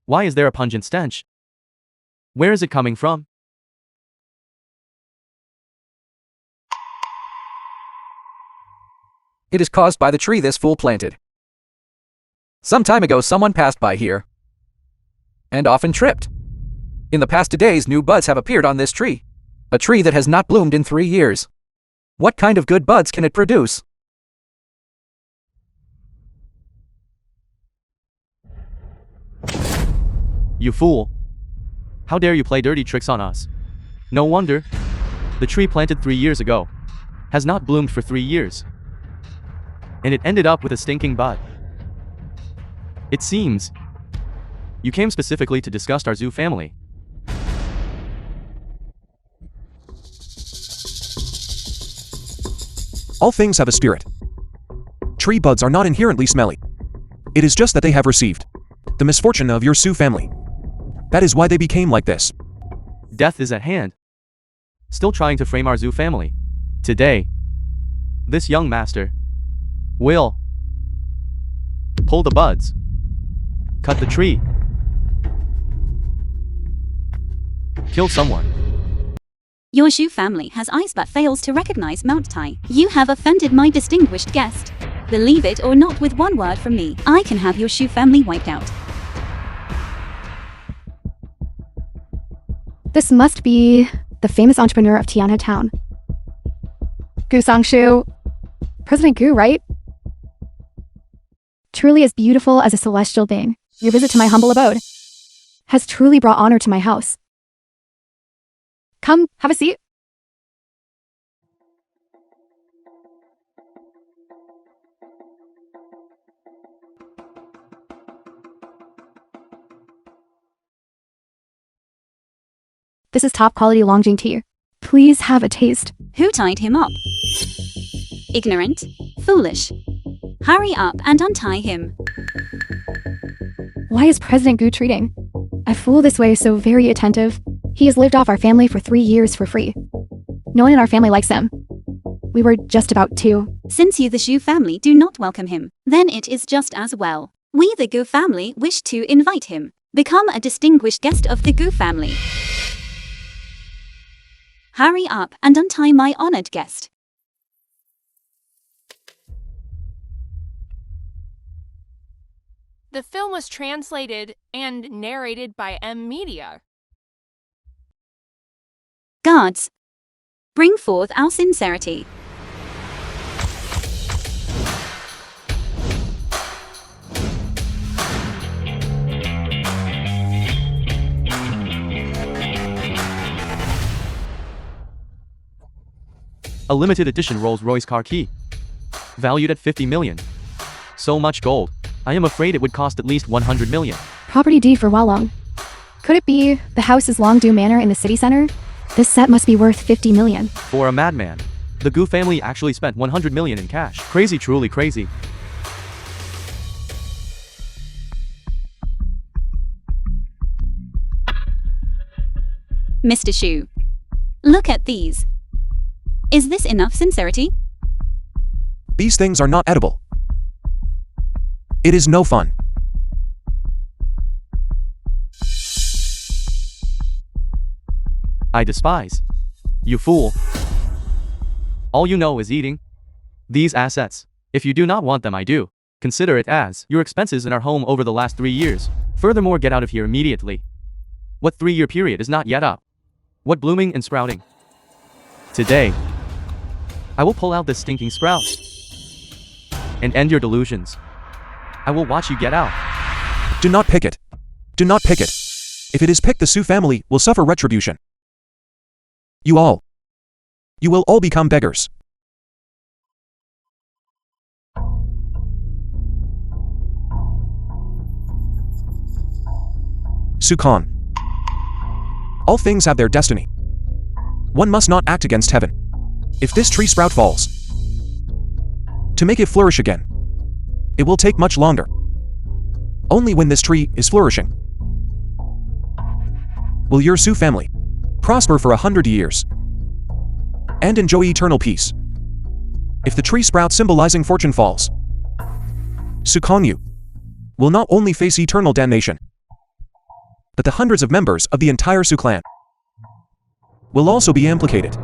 Why is there a pungent stench? Where is it coming from? It is caused by the tree this fool planted. Some time ago someone passed by here and often tripped. In the past 2 days new buds have appeared on this tree. A tree that has not bloomed in 3 years. What kind of good buds can it produce? You fool! How dare you play dirty tricks on us? No wonder. The tree planted 3 years ago has not bloomed for 3 years. And it ended up with a stinking bud. It seems you came specifically to disgust our zoo family. All things have a spirit. Tree buds are not inherently smelly. It is just that they have received the misfortune of your zoo family. That is why they became like this. Death is at hand. Still trying to frame our zoo family. Today, this young master will pull the buds, cut the tree, kill someone. Your Shu family has eyes but fails to recognize Mount Tai. You have offended my distinguished guest. Believe it or not, with one word from me, I can have your Shu family wiped out. This must be the famous entrepreneur of Tianhe Town. Gu Sangshu. President Gu, right? Truly as beautiful as a celestial being, your visit to my humble abode has truly brought honor to my house. Come, have a seat. This is top quality Longjing tea. Please have a taste. Who tied him up? Ignorant, foolish. Hurry up and untie him. Why is President Gu treating a fool this way so very attentive? He has lived off our family for 3 years for free. No one in our family likes him. We were just about to. Since you the Shu family do not welcome him, then it is just as well. We the Gu family wish to invite him. Become a distinguished guest of the Gu family. Hurry up and untie my honored guest. The film was translated and narrated by M Media. Guards, bring forth our sincerity. A limited edition Rolls-Royce car key. Valued at 50 million. So much gold. I am afraid it would cost at least 100 million. Property deed for Walong. Could it be the house is Longdu Manor in the city center? This set must be worth 50 million. For a madman. The Gu family actually spent 100 million in cash. Crazy, truly crazy. Mr. Shu, look at these. Is this enough sincerity? These things are not edible. It is no fun. I despise you, fool. All you know is eating these assets. If you do not want them, I do. Consider it as your expenses in our home over the last 3 years. Furthermore, get out of here immediately. What 3-year period is not yet up? What blooming and sprouting? Today, I will pull out this stinking sprout and end your delusions. I will watch you get out. Do not pick it. Do not pick it. If it is picked, the Su family will suffer retribution. You will all become beggars. Sukan. All things have their destiny. One must not act against heaven. If this tree sprout falls, to make it flourish again, it will take much longer. Only when this tree is flourishing will your Su family prosper for 100 years and enjoy eternal peace. If the tree sprout symbolizing fortune falls, Sukanyu will not only face eternal damnation, that the hundreds of members of the entire Su clan will also be implicated.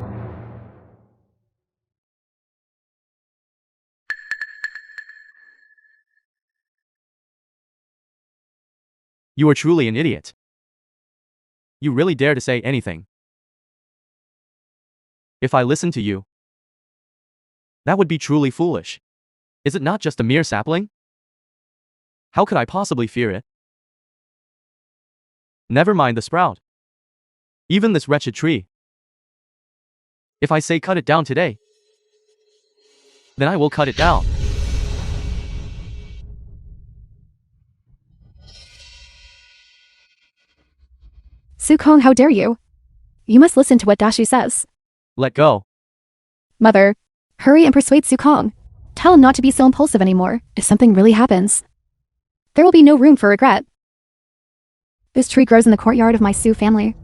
You are truly an idiot. You really dare to say anything. If I listen to you, that would be truly foolish. Is it not just a mere sapling? How could I possibly fear it? Never mind the sprout. Even this wretched tree. If I say cut it down today, then I will cut it down. Sukong, how dare you? You must listen to what Dashu says. Let go. Mother, hurry and persuade Sukong. Tell him not to be so impulsive anymore if something really happens. There will be no room for regret. This tree grows in the courtyard of my Su family.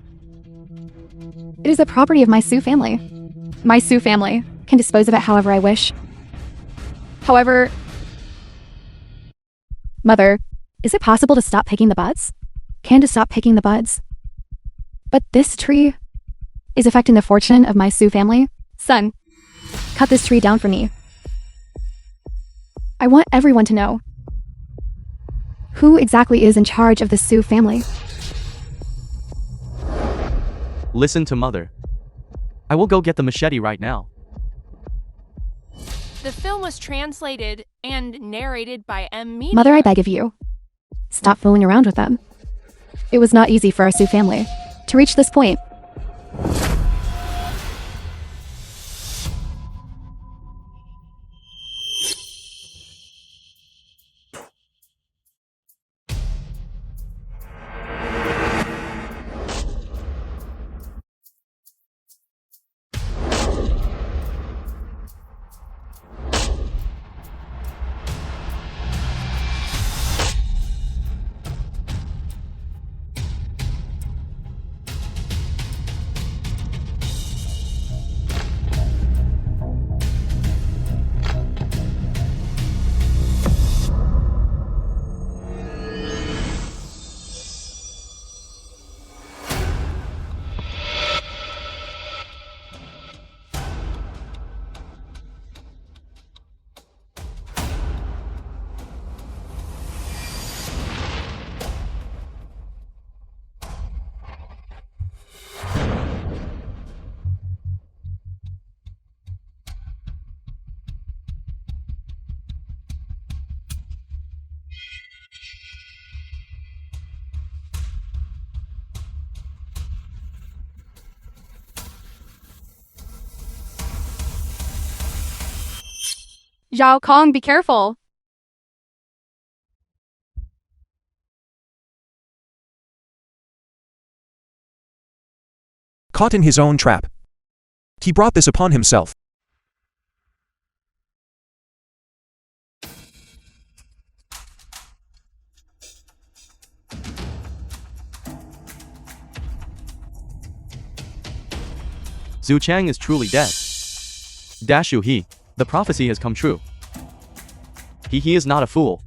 It is the property of my Su family. My Su family can dispose of it however I wish. However, Mother, is it possible to stop picking the buds? To stop picking the buds? But this tree is affecting the fortune of my Su family. Son, cut this tree down for me. I want everyone to know who exactly is in charge of the Su family. Listen to Mother. I will go get the machete right now. The film was translated and narrated by M. Media. Mother, I beg of you, stop fooling around with them. It was not easy for our Su family to reach this point. Zhao Kong, be careful. Caught in his own trap. He brought this upon himself. Zhu Chang is truly dead. Dashu he. The prophecy has come true. He is not a fool.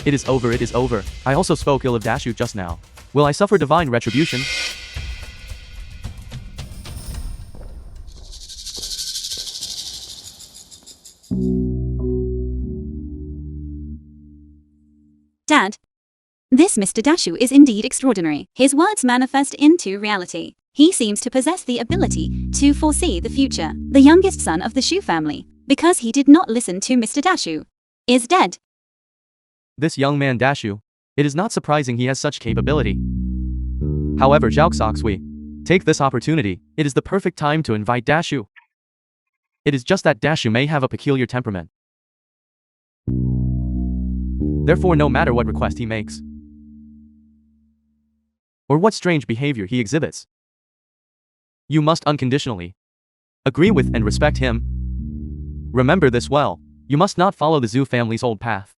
It is over, it is over. I also spoke ill of Dashu just now. Will I suffer divine retribution? Dad, this Mr. Dashu is indeed extraordinary. His words manifest into reality. He seems to possess the ability to foresee the future. The youngest son of the Shu family, because he did not listen to Mr. Dashu, is dead. This young man Dashu, it is not surprising he has such capability. However, Zhaoxoxui, take this opportunity. It is the perfect time to invite Dashu. It is just that Dashu may have a peculiar temperament. Therefore, no matter what request he makes, or what strange behavior he exhibits, you must unconditionally agree with and respect him. Remember this well. You must not follow the Zhu family's old path.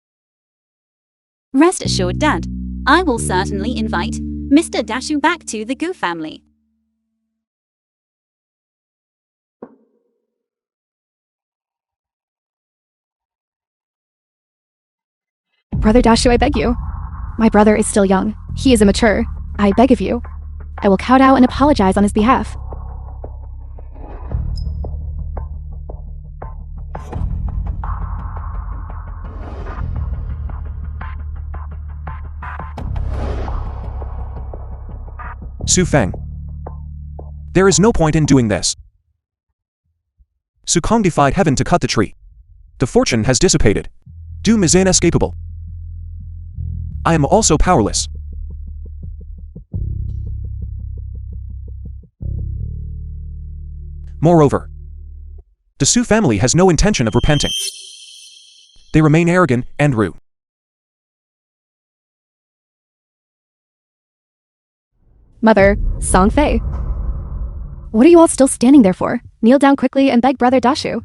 Rest assured, Dad. I will certainly invite Mr. Dashu back to the Gu family. Brother Dashu, I beg you. My brother is still young. He is immature. I beg of you. I will kowtow and apologize on his behalf. Su Feng. There is no point in doing this. Su Kong defied heaven to cut the tree. The fortune has dissipated. Doom is inescapable. I am also powerless. Moreover, the Su family has no intention of repenting. They remain arrogant and rude. Mother, Song Fei. What are you all still standing there for? Kneel down quickly and beg Brother Dashu.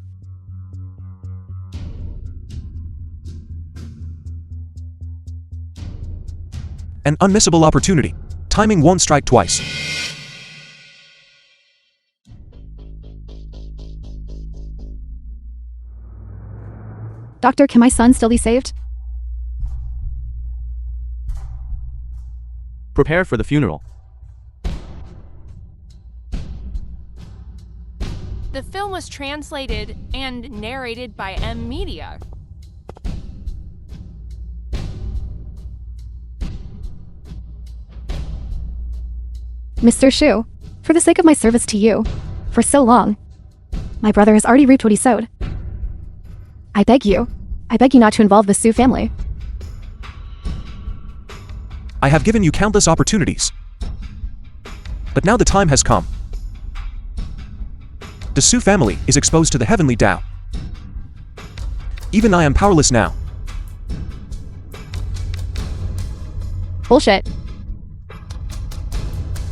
An unmissable opportunity. Timing won't strike twice. Doctor, can my son still be saved? Prepare for the funeral. The film was translated and narrated by M Media. Mr. Shu, for the sake of my service to you, for so long, my brother has already reaped what he sowed. I beg you not to involve the Su family. I have given you countless opportunities. But now the time has come. The Su family is exposed to the heavenly Tao. Even I am powerless now. Bullshit.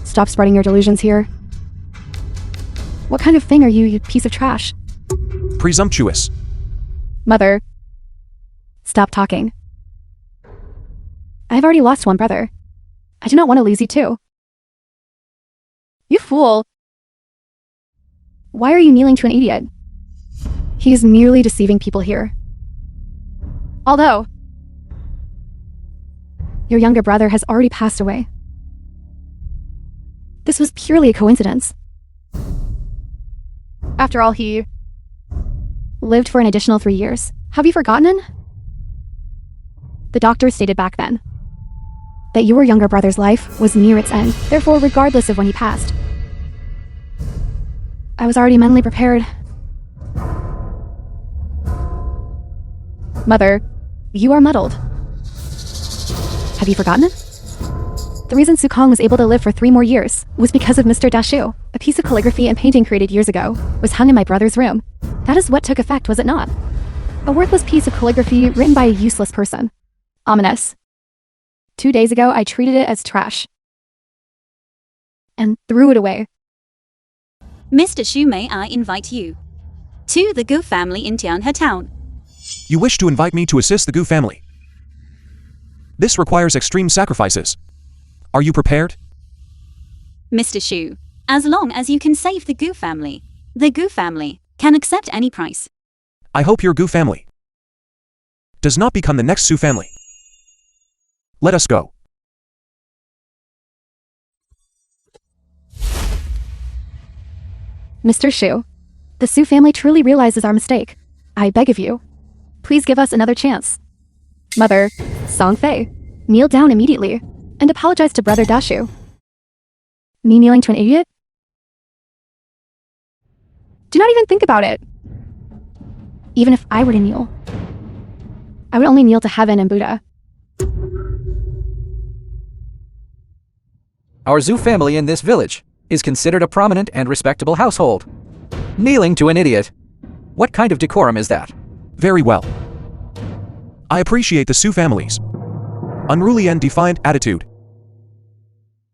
Stop spreading your delusions here. What kind of thing are you piece of trash? Presumptuous. Mother. Stop talking. I have already lost one brother. I do not want to lose you too. You fool. Why are you kneeling to an idiot? He is merely deceiving people here. Although, your younger brother has already passed away. This was purely a coincidence. After all, he lived for an additional 3 years. Have you forgotten? The doctor stated back then that your younger brother's life was near its end, therefore regardless of when he passed. I was already mentally prepared. Mother, you are muddled. Have you forgotten? The reason Su Kong was able to live for 3 more years was because of Mr. Dashu. A piece of calligraphy and painting created years ago was hung in my brother's room. That is what took effect, was it not? A worthless piece of calligraphy written by a useless person. Ominous. 2 days ago, I treated it as trash. And threw it away. Mr. Shu, may I invite you to the Gu family in Tianhe town? You wish to invite me to assist the Gu family. This requires extreme sacrifices. Are you prepared? Mr. Shu, as long as you can save the Gu family can accept any price. I hope your Gu family does not become the next Su family. Let us go. Mr. Shu, the Su family truly realizes our mistake. I beg of you, please give us another chance. Mother, Song Fei, kneel down immediately and apologize to Brother Dashu. Me kneeling to an idiot? Do not even think about it. Even if I were to kneel, I would only kneel to heaven and Buddha. Our Zhu family in this village is considered a prominent and respectable household. Kneeling to an idiot. What kind of decorum is that? Very well. I appreciate the Su family's unruly and defiant attitude.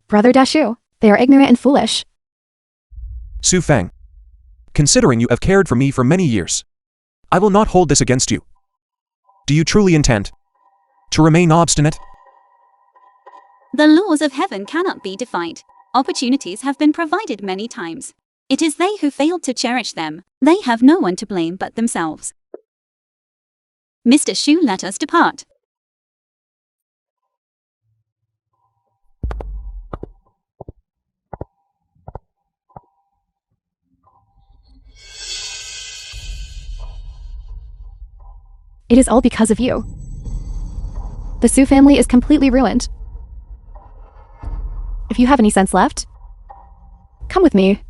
Brother Dashu, they are ignorant and foolish. Su Feng, considering you have cared for me for many years, I will not hold this against you. Do you truly intend to remain obstinate? The laws of heaven cannot be defied. Opportunities have been provided many times. It is they who failed to cherish them. They have no one to blame but themselves. Mr. Shu, let us depart. It is all because of you. The Su family is completely ruined. If you have any sense left, come with me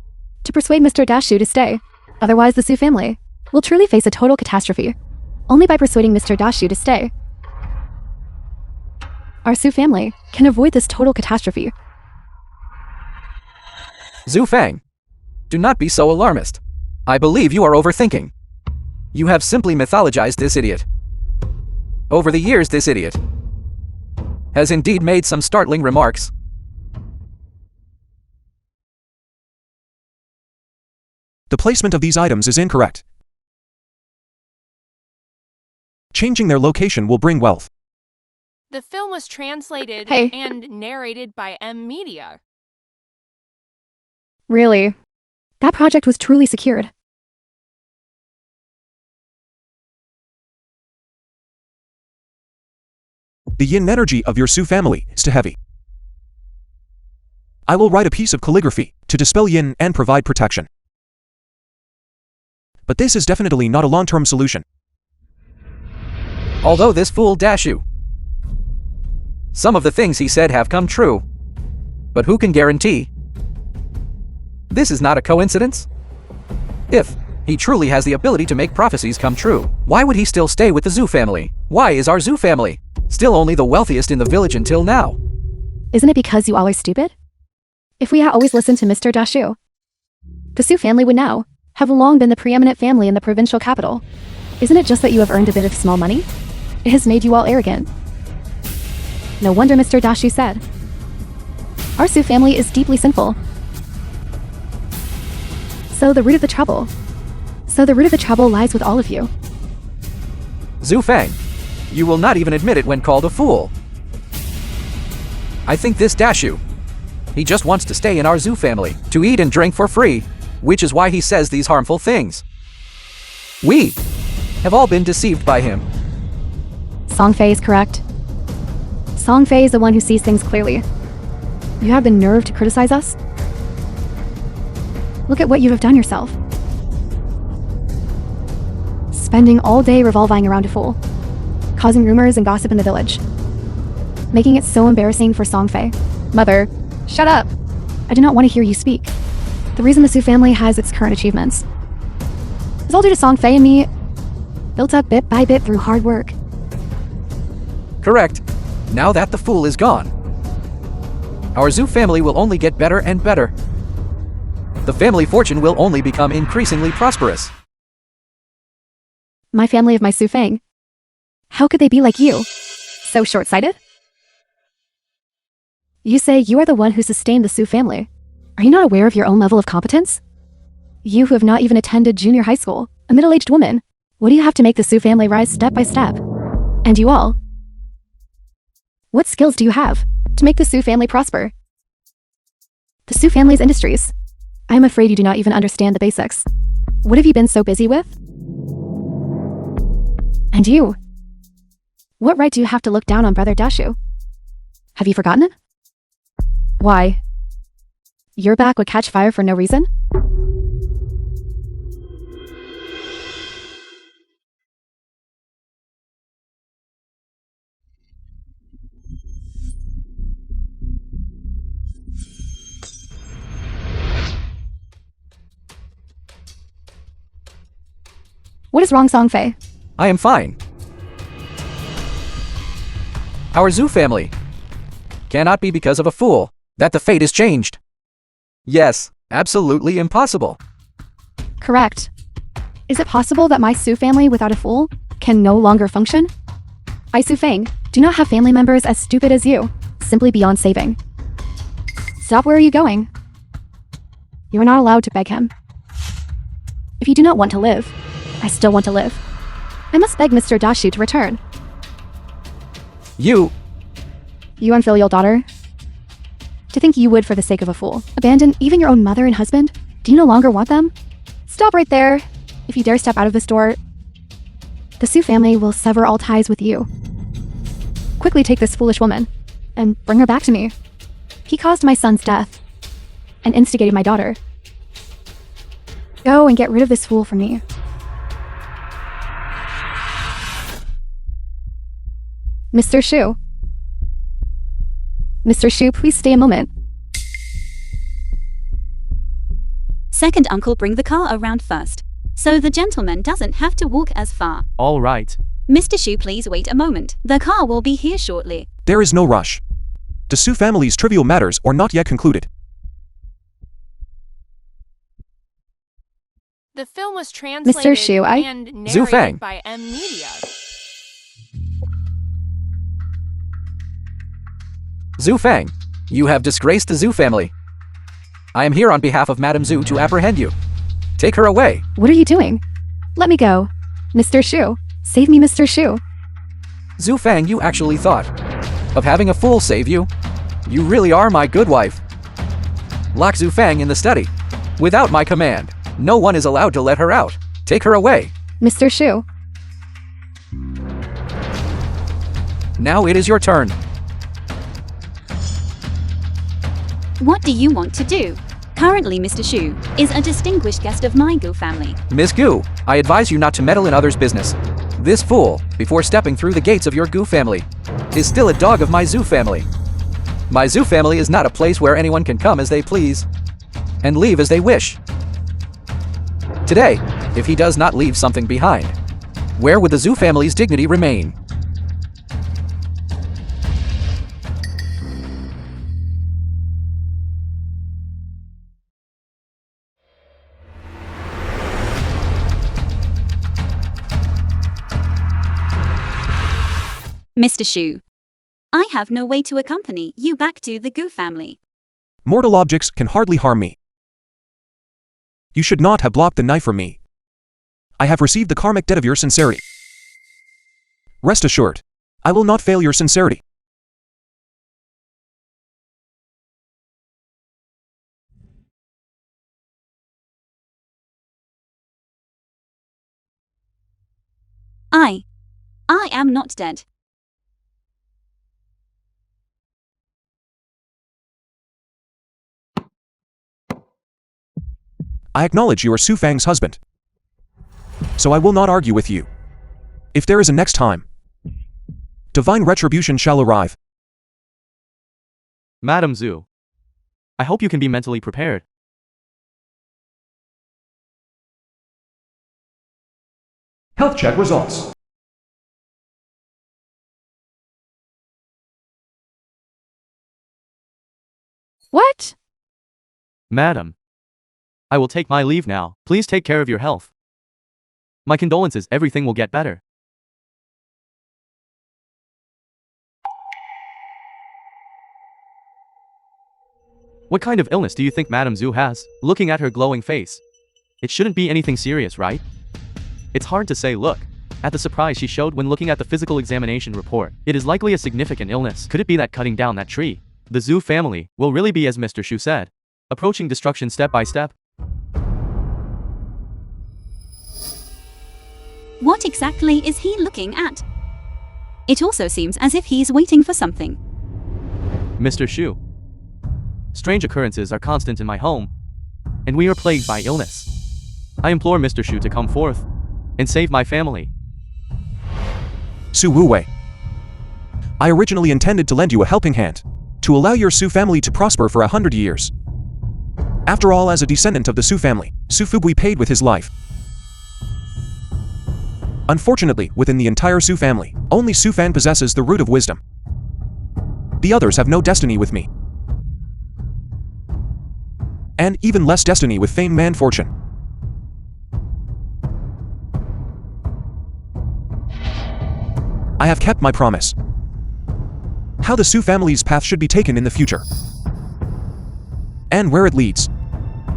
to persuade Mr. Dashu to stay. Otherwise, the Su family will truly face a total catastrophe. Only by persuading Mr. Dashu to stay, our Su family can avoid this total catastrophe. Zhu Fang, do not be so alarmist. I believe you are overthinking. You have simply mythologized this idiot. Over the years, this idiot has indeed made some startling remarks. The placement of these items is incorrect. Changing their location will bring wealth. The film was translated Hey. and narrated by M Media. Really? That project was truly secured. The yin energy of your Su family is too heavy. I will write a piece of calligraphy to dispel yin and provide protection. But this is definitely not a long-term solution. Although this fool Dashu, some of the things he said have come true. But who can guarantee this is not a coincidence? If he truly has the ability to make prophecies come true, why would he still stay with the Zhu family? Why is our Zhu family still only the wealthiest in the village until now? Isn't it because you all are stupid? If we had always listened to Mr. Dashu, the Su family would now have long been the preeminent family in the provincial capital. Isn't it just that you have earned a bit of small money? It has made you all arrogant. No wonder Mr. Dashu said, our Su family is deeply sinful. So the root of the trouble lies with all of you. Zhu Fang, you will not even admit it when called a fool. I think this Dashu, he just wants to stay in our Zhu family, to eat and drink for free, which is why he says these harmful things. We have all been deceived by him. Songfei is correct. Songfei is the one who sees things clearly. You have the nerve to criticize us? Look at what you have done yourself. Spending all day revolving around a fool, causing rumors and gossip in the village, making it so embarrassing for Songfei. Mother, shut up! I do not want to hear you speak. The reason the Su family has its current achievements is all due to Songfei and me, built up bit by bit through hard work. Correct. Now that the fool is gone, our Zhu family will only get better and better. The family fortune will only become increasingly prosperous. My family of my Su Fang. How could they be like you? So short-sighted? You say you are the one who sustained the Su family. Are you not aware of your own level of competence? You who have not even attended junior high school, a middle-aged woman. What do you have to make the Su family rise step by step? And you all? What skills do you have to make the Su family prosper? The Su family's industries. I am afraid you do not even understand the basics. What have you been so busy with? And you? What right do you have to look down on Brother Dashu? Have you forgotten it? Why? Your back would catch fire for no reason? What is wrong, Songfei? I am fine. Our Zhu family cannot be because of a fool that the fate is changed. Yes, absolutely impossible. Correct. Is it possible that my Su family without a fool can no longer function? I, Su Fang, do not have family members as stupid as you, simply beyond saving. Stop, where are you going? You are not allowed to beg him. If you do not want to live, I still want to live. I must beg Mr. Dashu to return. You unfilial daughter. To think you would, for the sake of a fool, abandon even your own mother and husband? Do you no longer want them? Stop right there. If you dare step out of this door, the Su family will sever all ties with you. Quickly take this foolish woman and bring her back to me. He caused my son's death and instigated my daughter. Go and get rid of this fool from me. Mr. Shu. Mr. Shu, please stay a moment. Second uncle, bring the car around first, so the gentleman doesn't have to walk as far. All right. Mr. Shu, please wait a moment. The car will be here shortly. There is no rush. The Su family's trivial matters are not yet concluded. The film was translated Shu, and Zhu Fang. narrated by M Media. Zhu Fang, you have disgraced the Zhu family. I am here on behalf of Madame Zhu to apprehend you. Take her away. What are you doing? Let me go. Mr. Shu. Save me, Mr. Shu. Zhu Fang, you actually thought of having a fool save you? You really are my good wife. Lock Zhu Fang in the study. Without my command, no one is allowed to let her out. Take her away. Mr. Shu. Now it is your turn. What do you want to do? Currently, Mr. Shu is a distinguished guest of my Gu family. Miss Gu, I advise you not to meddle in others' business. This fool, before stepping through the gates of your Gu family, is still a dog of my Zhu family. My Zhu family is not a place where anyone can come as they please and leave as they wish. Today, if he does not leave something behind, where would the Zhu family's dignity remain? Mr. Shu, I have no way to accompany you back to the Gu family. Mortal objects can hardly harm me. You should not have blocked the knife from me. I have received the karmic debt of your sincerity. Rest assured, I will not fail your sincerity. I am not dead. I acknowledge you are Su Fang's husband. So I will not argue with you. If there is a next time, divine retribution shall arrive. Madam Zhu, I hope you can be mentally prepared. Health check results. What? Madam, I will take my leave now. Please take care of your health. My condolences, everything will get better. What kind of illness do you think Madam Zhu has? Looking at her glowing face, it shouldn't be anything serious, right? It's hard to say. Look at the surprise she showed when looking at the physical examination report. It is likely a significant illness. Could it be that cutting down that tree, the Zhu family, will really be as Mr. Shu said, approaching destruction step by step? What exactly is he looking at? It also seems as if he's waiting for something. Mr. Shu, strange occurrences are constant in my home, and we are plagued by illness. I implore Mr. Shu to come forth and save my family. Su Wuwei. I originally intended to lend you a helping hand, to allow your Su family to prosper for 100 years. After all, as a descendant of the Su family, Su Fubui paid with his life. Unfortunately, within the entire Su family, only Su Fan possesses the root of wisdom. The others have no destiny with me. And even less destiny with fame and fortune. I have kept my promise. How the Su family's path should be taken in the future, and where it leads,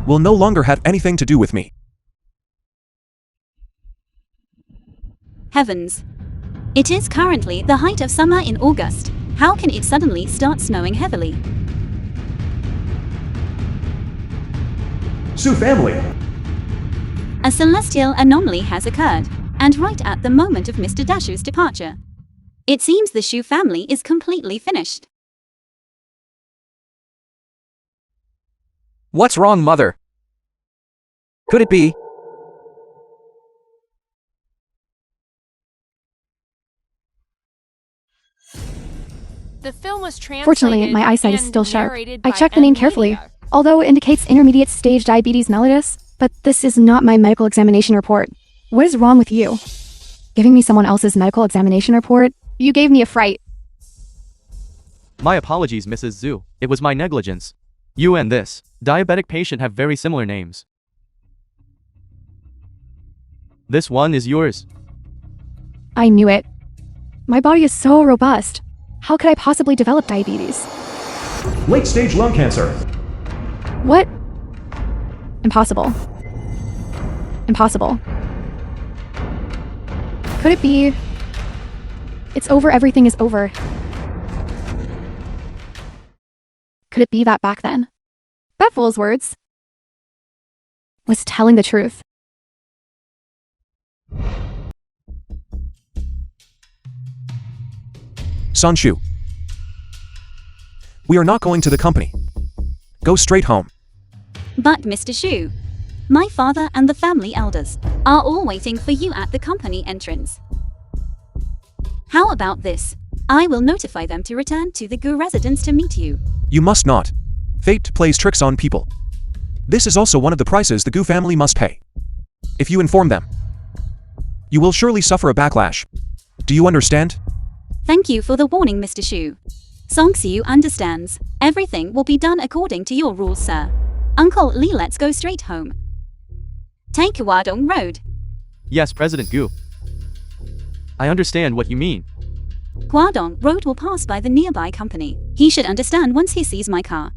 will no longer have anything to do with me. Heavens! It is currently the height of summer in August. How can it suddenly start snowing heavily? Su family! A celestial anomaly has occurred, and right at the moment of Mr. Dashu's departure. It seems the Shu family is completely finished. What's wrong, mother? Could it be? The film was translated. Fortunately, my eyesight is and still sharp. narrated I by checked the name M. carefully, Media. although it indicates intermediate stage diabetes mellitus, but this is not my medical examination report. What is wrong with you? Giving me someone else's medical examination report? You gave me a fright. My apologies, Mrs. Zhu. It was my negligence. You and this diabetic patient have very similar names. This one is yours. I knew it. My body is so robust. How could I possibly develop diabetes? Late-stage lung cancer. What? Impossible. Impossible. Could it be? It's over, everything is over. Could it be that back then? That fool's words was telling the truth. Sanshu. We are not going to the company. Go straight home. But Mr. Shu, my father and the family elders are all waiting for you at the company entrance. How about this? I will notify them to return to the Gu residence to meet you. You must not. Fate plays tricks on people. This is also one of the prices the Gu family must pay. If you inform them, you will surely suffer a backlash. Do you understand? Thank you for the warning, Mr. Shu. Song-Siu understands. Everything will be done according to your rules, sir. Uncle Lee, let's go straight home. Take Wadong Road. Yes, President Gu. I understand what you mean. Guadong Road will pass by the nearby company. He should understand once he sees my car.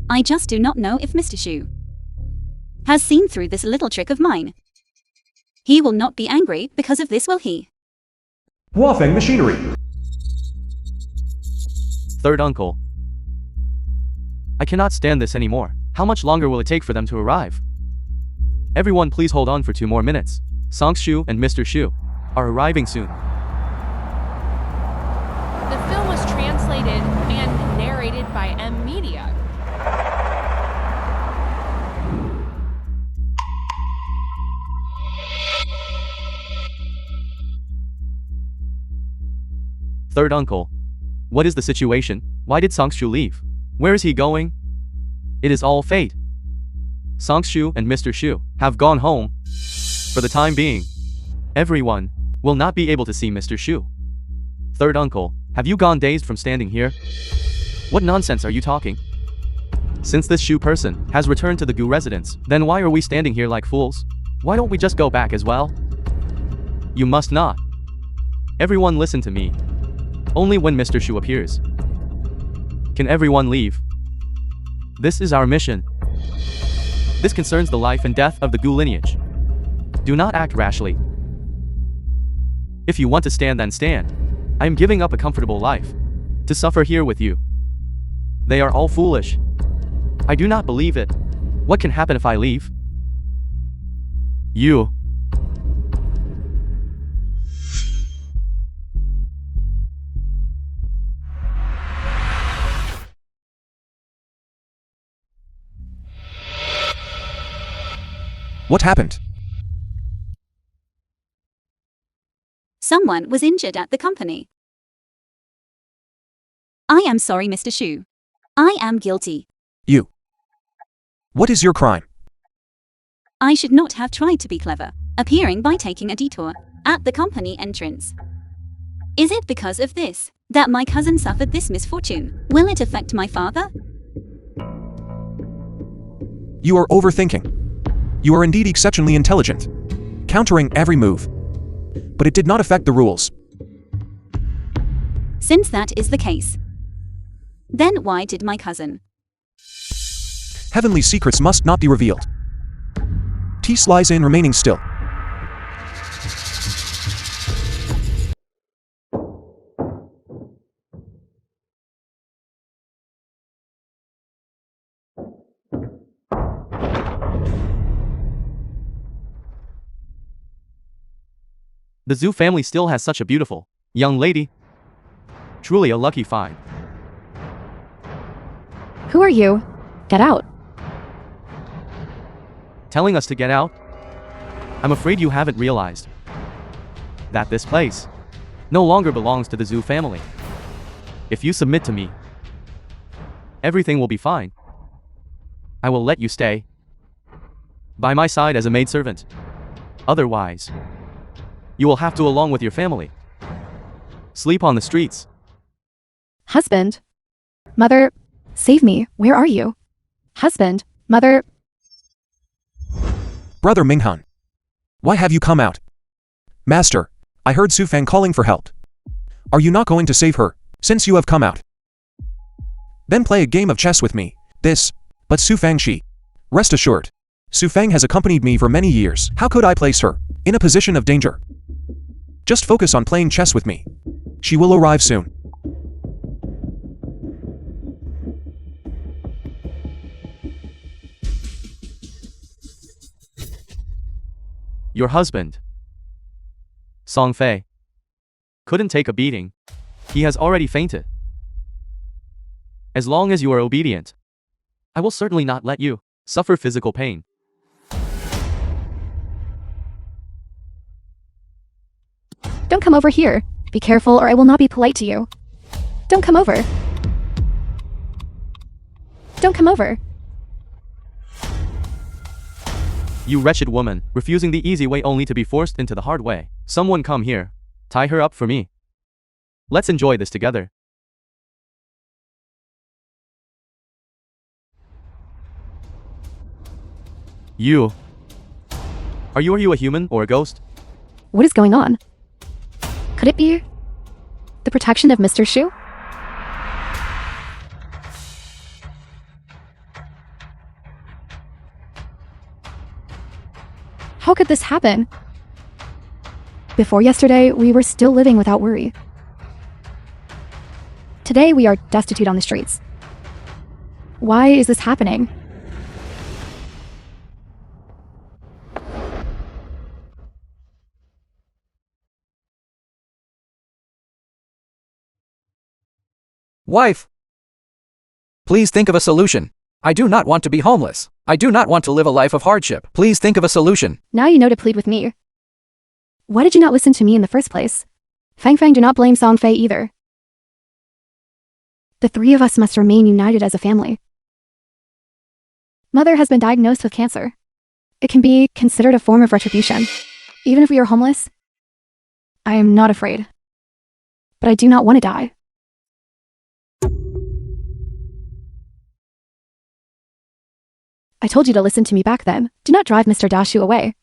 I just do not know if Mr. Shu has seen through this little trick of mine. He will not be angry because of this, will he? Wafeng Machinery. Third uncle. I cannot stand this anymore. How much longer will it take for them to arrive? Everyone please hold on for 2 more minutes. Song-Shu and Mr. Shu are arriving soon. The film was translated and narrated by M. Media. Third uncle. What is the situation? Why did Song-Shu leave? Where is he going? It is all fate. Song-Shu and Mr. Shu have gone home. For the time being, everyone will not be able to see Mr. Shu. Third uncle, have you gone dazed from standing here? What nonsense are you talking? Since this Shu person has returned to the Gu residence, then why are we standing here like fools? Why don't we just go back as well? You must not. Everyone listen to me. Only when Mr. Shu appears can everyone leave. This is our mission. This concerns the life and death of the Gu lineage. Do not act rashly. If you want to stand, then stand. I am giving up a comfortable life to suffer here with you. They are all foolish. I do not believe it. What can happen if I leave? You. What happened? Someone was injured at the company. I am sorry, Mr. Shu. I am guilty. You. What is your crime? I should not have tried to be clever, appearing by taking a detour at the company entrance. Is it because of this that my cousin suffered this misfortune? Will it affect my father? You are overthinking. You are indeed exceptionally intelligent, countering every move. But it did not affect the rules. Since that is the case, then why did my cousin? Heavenly secrets must not be revealed. Tease lies in remaining still. The Zhu family still has such a beautiful young lady. Truly a lucky find. Who are you? Get out. Telling us to get out? I'm afraid you haven't realized that this place no longer belongs to the Zhu family. If you submit to me, everything will be fine. I will let you stay by my side as a maidservant. Otherwise, you will have to, along with your family, sleep on the streets. Husband. Mother. Save me. Where are you? Husband. Mother. Brother Minghan. Why have you come out? Master, I heard Su Fang calling for help. Are you not going to save her, since you have come out? Then play a game of chess with me. But Su Fang she. Rest assured, Su Fang has accompanied me for many years. How could I place her in a position of danger? Just focus on playing chess with me. She will arrive soon. Your husband, Song Fei, couldn't take a beating. He has already fainted. As long as you are obedient, I will certainly not let you suffer physical pain. Don't come over here. Be careful or I will not be polite to you. Don't come over. Don't come over. You wretched woman, refusing the easy way only to be forced into the hard way. Someone come here. Tie her up for me. Let's enjoy this together. You. Are you a human or a ghost? What is going on? Could it be the protection of Mr. Shu? How could this happen? Before yesterday, we were still living without worry. Today, we are destitute on the streets. Why is this happening? Wife! Please think of a solution. I do not want to be homeless. I do not want to live a life of hardship. Please think of a solution. Now you know to plead with me. Why did you not listen to me in the first place? Fang do not blame Song Fei either. The three of us must remain united as a family. Mother has been diagnosed with cancer. It can be considered a form of retribution. Even if we are homeless, I am not afraid. But I do not want to die. I told you to listen to me back then. Do not drive Mr. Dashu away.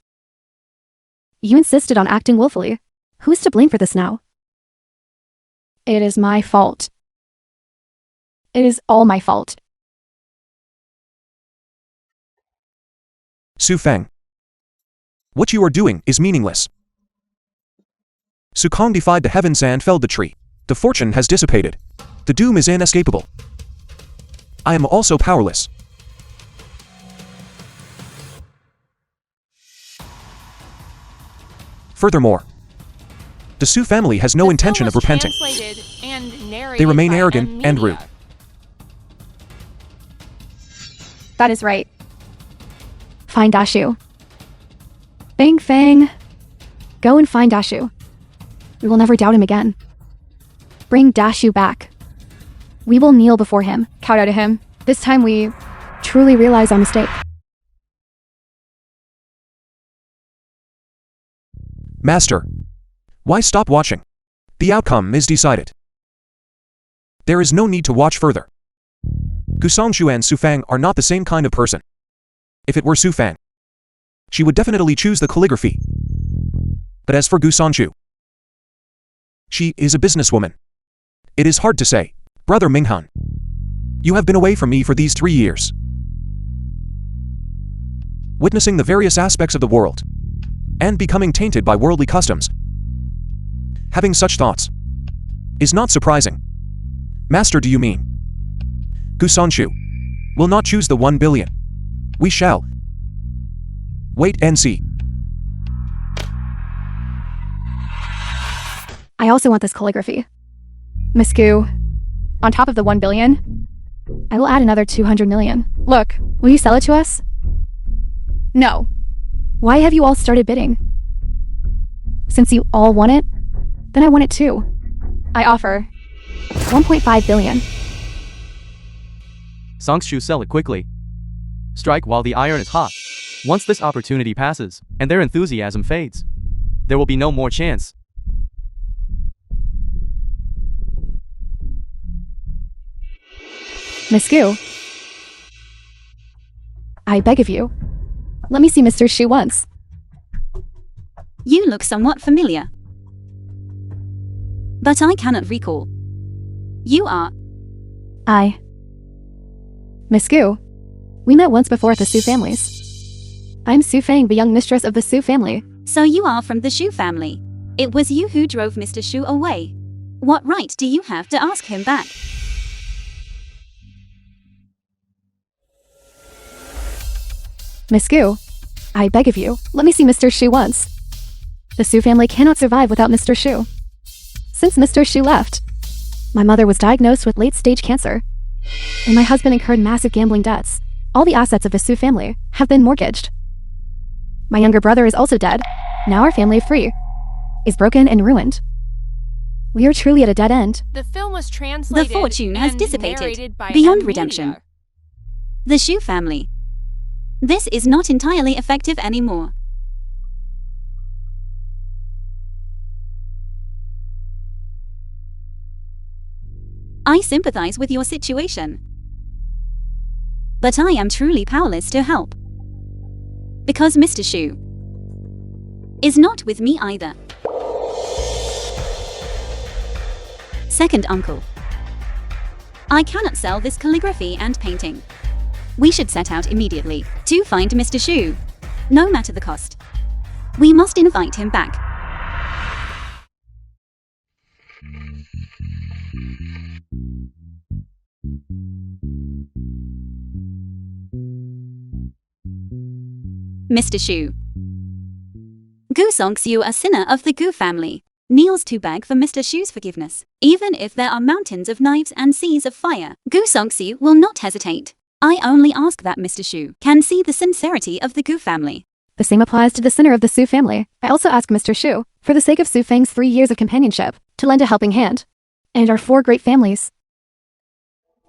You insisted on acting willfully. Who is to blame for this now? It is my fault. It is all my fault. Su Fang. What you are doing is meaningless. Su Kong defied the heavens and felled the tree. The fortune has dissipated. The doom is inescapable. I am also powerless. Furthermore, the Su family has no intention of repenting. They remain arrogant and rude. That is right. Find Dashu. Bang Fang. Go and find Dashu. We will never doubt him again. Bring Dashu back. We will kneel before him, kowtow to him. This time we truly realize our mistake. Master, why stop watching? The outcome is decided. There is no need to watch further. Gusongshu and Su Fang are not the same kind of person. If it were Su Fang, she would definitely choose the calligraphy. But as for Gusongshu, she is a businesswoman. It is hard to say. Brother Minghan, you have been away from me for these 3 years. Witnessing the various aspects of the world, and becoming tainted by worldly customs. Having such thoughts is not surprising. Master, do you mean Gusongshu will not choose the 1 billion? We shall wait and see. I also want this calligraphy. Miss Gu, on top of the 1 billion, I will add another 200 million. Look, will you sell it to us? No. Why have you all started bidding? Since you all want it, then I want it too. I offer 1.5 billion. Songshu sell it quickly. Strike while the iron is hot. Once this opportunity passes, and their enthusiasm fades, there will be no more chance. Miss Gu, I beg of you, let me see Mr. Shu once. You look somewhat familiar. But I cannot recall. You are. Miss Gu, we met once before at the Su families. I'm Su Fang, the young mistress of the Su family. So you are from the Shu family. It was you who drove Mr. Shu away. What right do you have to ask him back? Miss Gu, I beg of you, let me see Mr. Shu once. The Su family cannot survive without Mr. Shu. Since Mr. Shu left, my mother was diagnosed with late-stage cancer, and my husband incurred massive gambling debts. All the assets of the Su family have been mortgaged. My younger brother is also dead. Now our family of three is broken and ruined. We are truly at a dead end. The film was translated The fortune has and dissipated narrated by beyond M. redemption. Media. The Shu family. This is not entirely effective anymore. I sympathize with your situation. But I am truly powerless to help. Because Mr. Shu is not with me either. Second uncle, I cannot sell this calligraphy and painting. We should set out immediately to find Mr. Shu, no matter the cost. We must invite him back. Mr. Shu. Gu Songxiu, a sinner of the Gu family, kneels to beg for Mr. Shu's forgiveness. Even if there are mountains of knives and seas of fire, Gu Songxiu will not hesitate. I only ask that Mr. Shu can see the sincerity of the Gu family. The same applies to the sinner of the Su family. I also ask Mr. Shu, for the sake of Su Fang's 3 years of companionship, to lend a helping hand. And our 4 great families.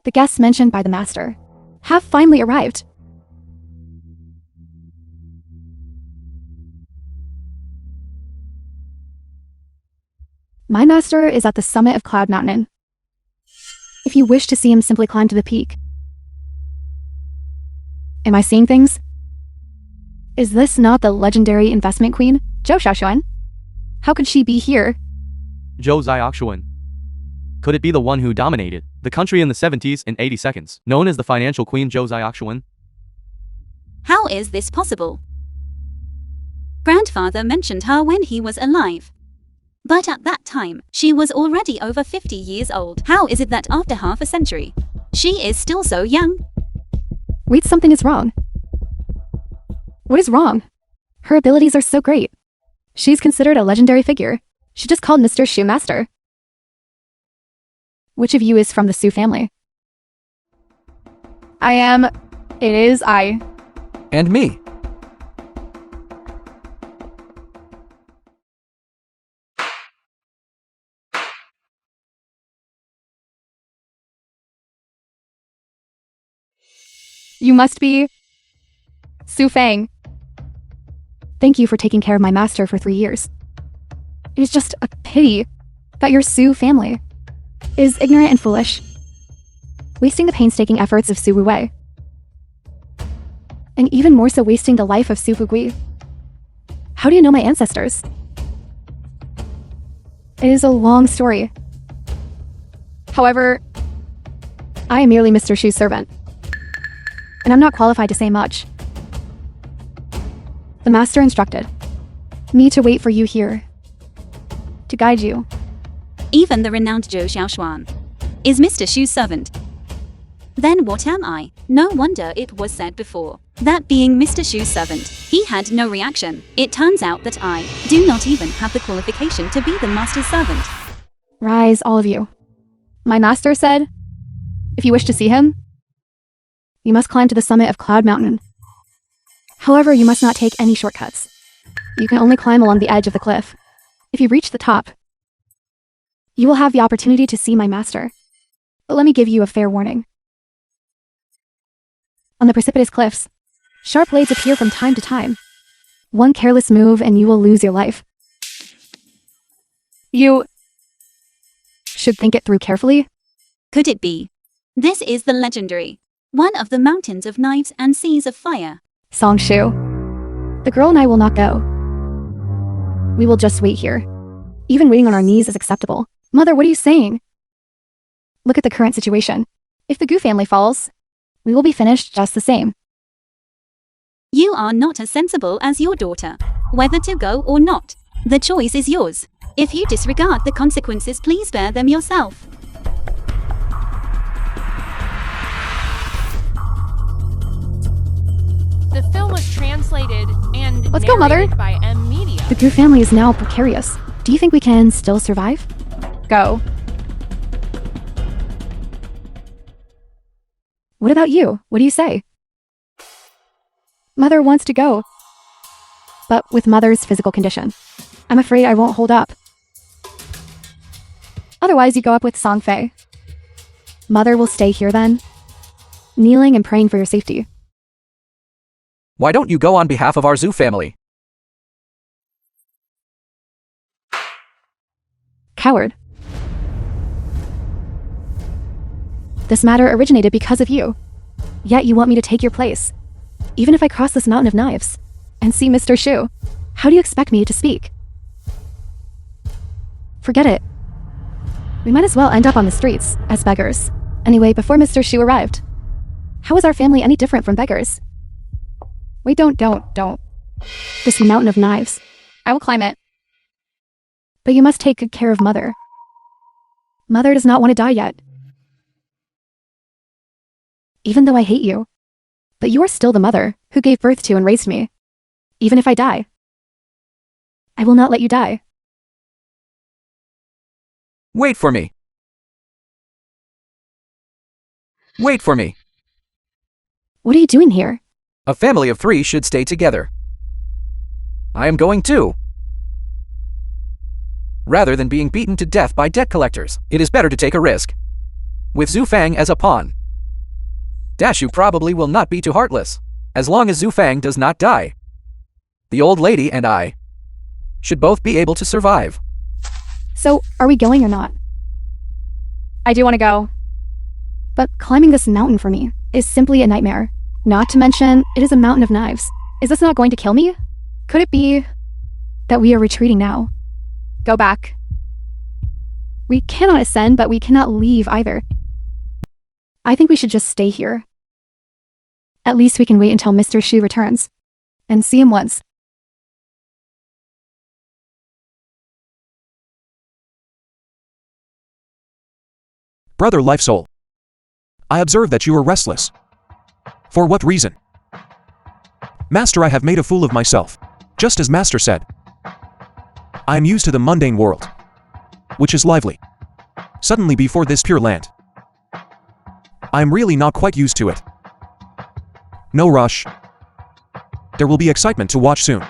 The guests mentioned by the master have finally arrived. My master is at the summit of Cloud Mountain. If you wish to see him, simply climb to the peak. Am I seeing things? Is this not the legendary investment queen, Zhou Xiaoxuan? How could she be here? Zhou Xiaoxuan. Could it be the one who dominated the country in the 70s in 80 seconds, known as the financial queen Zhou Xiaoxuan? How is this possible? Grandfather mentioned her when he was alive. But at that time, she was already over 50 years old. How is it that after half a century, she is still so young? Wait, something is wrong. What is wrong? Her abilities are so great. She's considered a legendary figure. She just called Mr. Shu master. Which of you is from the Su family? I am. It is I. And me. You must be Su Fang. Thank you for taking care of my master for 3 years. It is just a pity that your Su family is ignorant and foolish, wasting the painstaking efforts of Su Wuwei, and even more so wasting the life of Su Fugui. How do you know my ancestors? It is a long story. However, I am merely Mr. Shu's servant, and I'm not qualified to say much. The master instructed me to wait for you here, to guide you. Even the renowned Zhou Xiaoxuan is Mr. Shu's servant. Then what am I? No wonder it was said before that being Mr. Shu's servant, he had no reaction. It turns out that I do not even have the qualification to be the master's servant. Rise, all of you. My master said, if you wish to see him, you must climb to the summit of Cloud Mountain. However, you must not take any shortcuts. You can only climb along the edge of the cliff. If you reach the top, You will have the opportunity to see my master. But let me give you a fair warning. On the precipitous cliffs, sharp blades appear from time to time. One careless move and you will lose your life. You should think it through carefully. Could it be? This is the legendary, one of the mountains of knives and seas of fire. Songshu. The girl and I will not go. We will just wait here. Even waiting on our knees is acceptable. Mother, what are you saying? Look at the current situation. If the Gu family falls, we will be finished just the same. You are not as sensible as your daughter. Whether to go or not, the choice is yours. If you disregard the consequences, please bear them yourself. The film was translated and Let's go, Mother. narrated by M Media. The Gu family is now precarious. Do you think we can still survive? Go. What about you? What do you say? Mother wants to go. But with Mother's physical condition, I'm afraid I won't hold up. Otherwise, you go up with Songfei. Mother will stay here then, kneeling and praying for your safety. Why don't you go on behalf of our Zhu family? Coward. This matter originated because of you. Yet you want me to take your place. Even if I cross this mountain of knives and see Mr. Shu, how do you expect me to speak? Forget it. We might as well end up on the streets as beggars. Anyway, before Mr. Shu arrived, how was our family any different from beggars? Wait, don't. This mountain of knives. I will climb it. But you must take good care of Mother. Mother does not want to die yet. Even though I hate you, but you are still the mother who gave birth to and raised me. Even if I die, I will not let you die. Wait for me. Wait for me. What are you doing here? A family of 3 should stay together. I am going too. Rather than being beaten to death by debt collectors, it is better to take a risk. With Zhu Fang as a pawn, Dashu probably will not be too heartless, as long as Zhu Fang does not die. The old lady and I should both be able to survive. So, are we going or not? I do want to go. But climbing this mountain for me is simply a nightmare. Not to mention, it is a mountain of knives. Is this not going to kill me? Could it be that we are retreating now? Go back. We cannot ascend, but we cannot leave either. I think we should just stay here. At least we can wait until Mr. Shu returns and see him once. Brother Life Soul. I observe that you are restless. For what reason? Master, I have made a fool of myself. Just as Master said. I am used to the mundane world, which is lively. Suddenly before this pure land, I am really not quite used to it. No rush. There will be excitement to watch soon.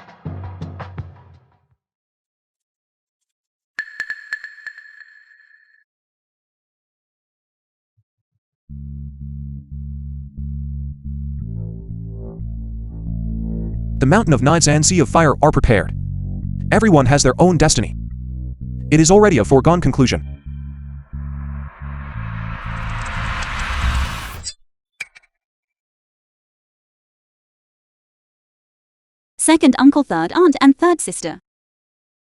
The mountain of knives and sea of fire are prepared. Everyone has their own destiny. It is already a foregone conclusion. Second uncle, third aunt, and third sister.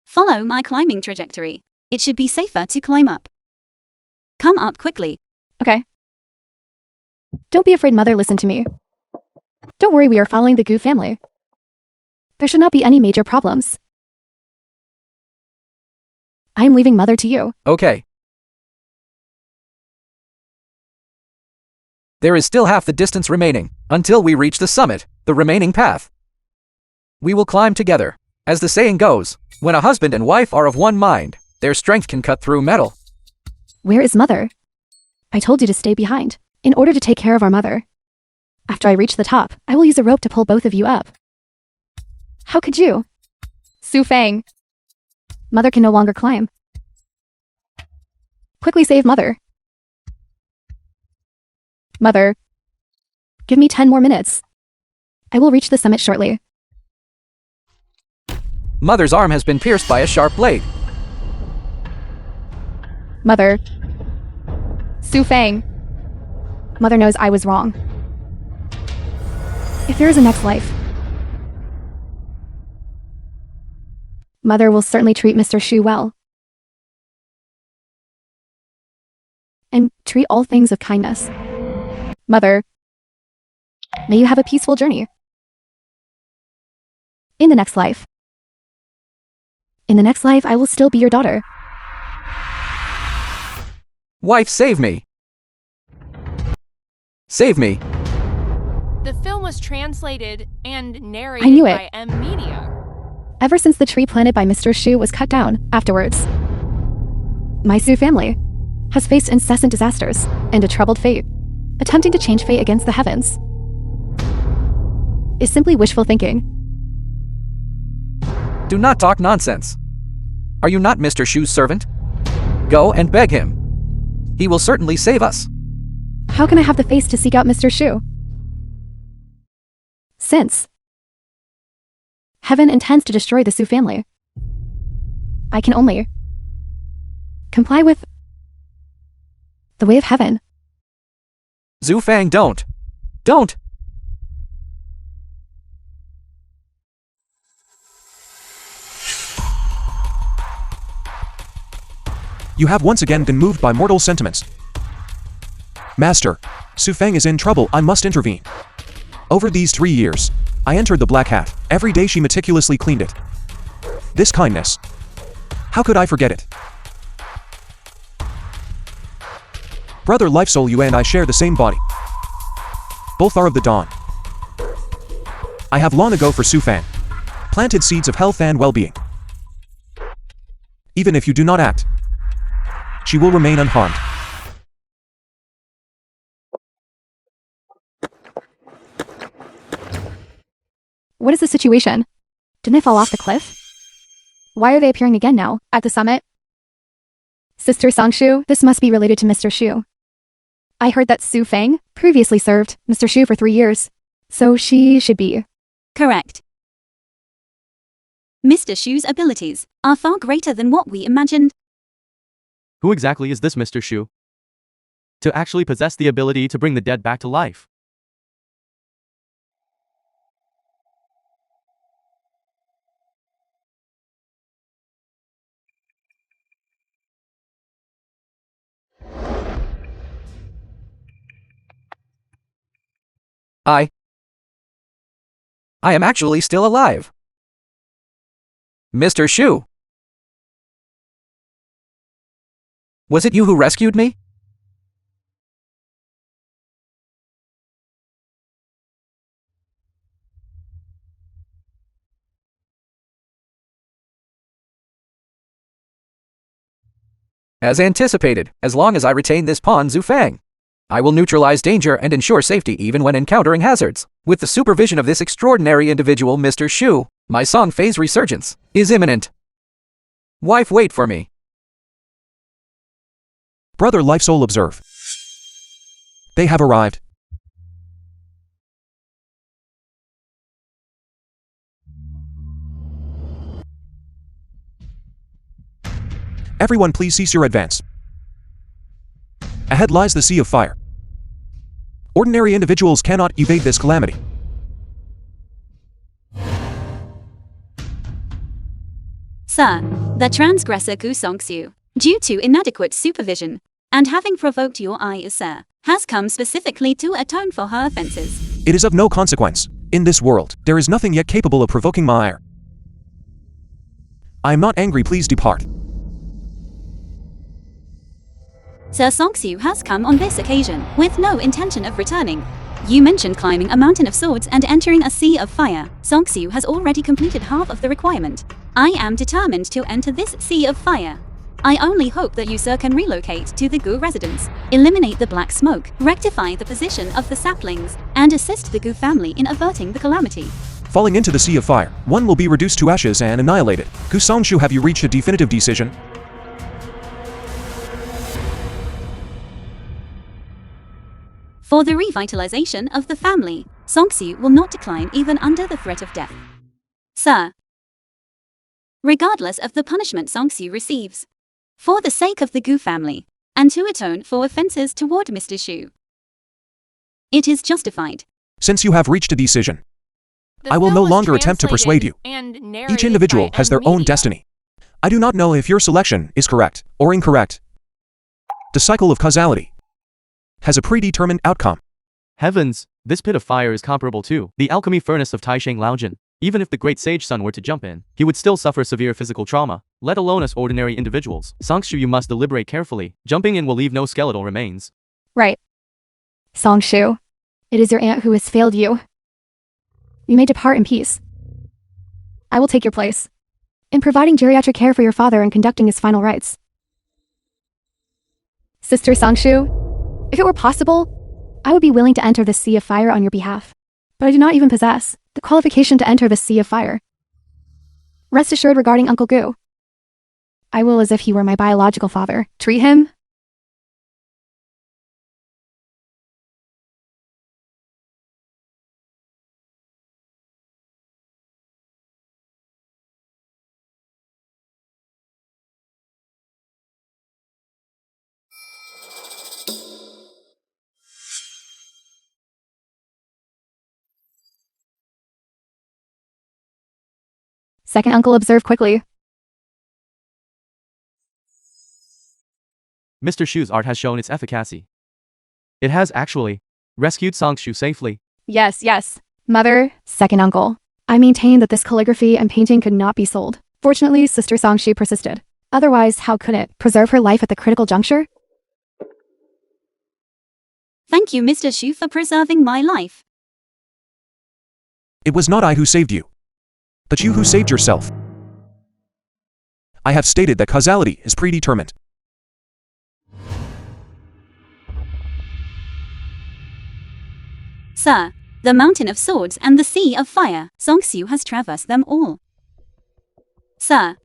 Follow my climbing trajectory. It should be safer to climb up. Come up quickly. Okay. Don't be afraid, Mother, listen to me. Don't worry, we are following the Gu family. There should not be any major problems. I am leaving Mother to you. Okay. There is still half the distance remaining, until we reach the summit, the remaining path. We will climb together. As the saying goes, when a husband and wife are of one mind, their strength can cut through metal. Where is Mother? I told you to stay behind, in order to take care of our mother. After I reach the top, I will use a rope to pull both of you up. How could you? Su Fang. Mother can no longer climb. Quickly save Mother. Mother. Give me 10 more minutes. I will reach the summit shortly. Mother's arm has been pierced by a sharp blade. Mother. Su Fang. Mother knows I was wrong. If there is a next life, Mother will certainly treat Mr. Shu well. And treat all things with kindness. Mother, may you have a peaceful journey. In the next life. In the next life, I will still be your daughter. Wife, save me! Save me! The film was translated and I narrated knew by it. M Media. Ever since the tree planted by Mr. Shu was cut down afterwards, my Su family has faced incessant disasters and a troubled fate. Attempting to change fate against the heavens is simply wishful thinking. Do not talk nonsense. Are you not Mr. Shu's servant? Go and beg him. He will certainly save us. How can I have the face to seek out Mr. Shu? Since heaven intends to destroy the Su family, I can only comply with the way of heaven. Zhu Fang, don't! Don't! You have once again been moved by mortal sentiments. Master, Su Feng is in trouble, I must intervene. Over these 3 years, I entered the Black Hat. Every day she meticulously cleaned it. This kindness. How could I forget it? Brother Life Soul, you and I share the same body. Both are of the dawn. I have long ago for Su Fan planted seeds of health and well-being. Even if you do not act, she will remain unharmed. What is the situation? Didn't they fall off the cliff? Why are they appearing again now, at the summit? Sister Songshu, this must be related to Mr. Shu. I heard that Su Feng previously served Mr. Shu for 3 years, so she should be. Correct. Mr. Shu's abilities are far greater than what we imagined. Who exactly is this Mr. Shu? To actually possess the ability to bring the dead back to life. I am actually still alive. Mr. Shu! Was it you who rescued me? As anticipated, as long as I retain this pawn Zhu Fang, I will neutralize danger and ensure safety even when encountering hazards. With the supervision of this extraordinary individual, Mr. Shu, my song phase resurgence is imminent. Wife, wait for me. Brother Life Soul, observe. They have arrived. Everyone please cease your advance. Ahead lies the Sea of Fire. Ordinary individuals cannot evade this calamity. Sir, the transgressor Gu Songsu, due to inadequate supervision, and having provoked your ire, sir, has come specifically to atone for her offenses. It is of no consequence. In this world, there is nothing yet capable of provoking my ire. I am not angry, please depart. Sir Songsu has come on this occasion with no intention of returning. You mentioned climbing a mountain of swords and entering a sea of fire. Songsu has already completed half of the requirement. I am determined to enter this sea of fire. I only hope that you, sir, can relocate to the Gu residence, eliminate the black smoke, rectify the position of the saplings, and assist the Gu family in averting the calamity. Falling into the Sea of Fire, one will be reduced to ashes and annihilated. Gu Songshu, have you reached a definitive decision? For the revitalization of the family, Song-soo will not decline even under the threat of death. Sir. Regardless of the punishment Song-soo receives, for the sake of the Gu family, and to atone for offenses toward Mr. Shu, it is justified. Since you have reached a decision, The I will film no was longer attempt to persuade you. translated and Each narrated individual by has their own media. destiny. I do not know if your selection is correct or incorrect. The cycle of causality has a predetermined outcome. Heavens, this pit of fire is comparable to the alchemy furnace of Taisheng Laojin. Even if the great sage son were to jump in, he would still suffer severe physical trauma, let alone us ordinary individuals. Song-soo, you must deliberate carefully. Jumping in will leave no skeletal remains. Right. Song-soo, it is your aunt who has failed you. You may depart in peace. I will take your place in providing geriatric care for your father and conducting his final rites. Sister Song-soo, if it were possible, I would be willing to enter the sea of fire on your behalf. But I do not even possess the qualification to enter the sea of fire. Rest assured regarding Uncle Gu. I will, as if he were my biological father, treat him. Second uncle observed quickly. Mr. Shu's art has shown its efficacy. It has actually rescued Song-soo safely. Yes, yes. Mother, second uncle. I maintain that this calligraphy and painting could not be sold. Fortunately, Sister Song-soo persisted. Otherwise, how could it preserve her life at the critical juncture? Thank you, Mr. Shu, for preserving my life. It was not I who saved you, but you who saved yourself. I have stated that causality is predetermined. Sir, the mountain of swords and the sea of fire, Song-soo has traversed them all. Sir,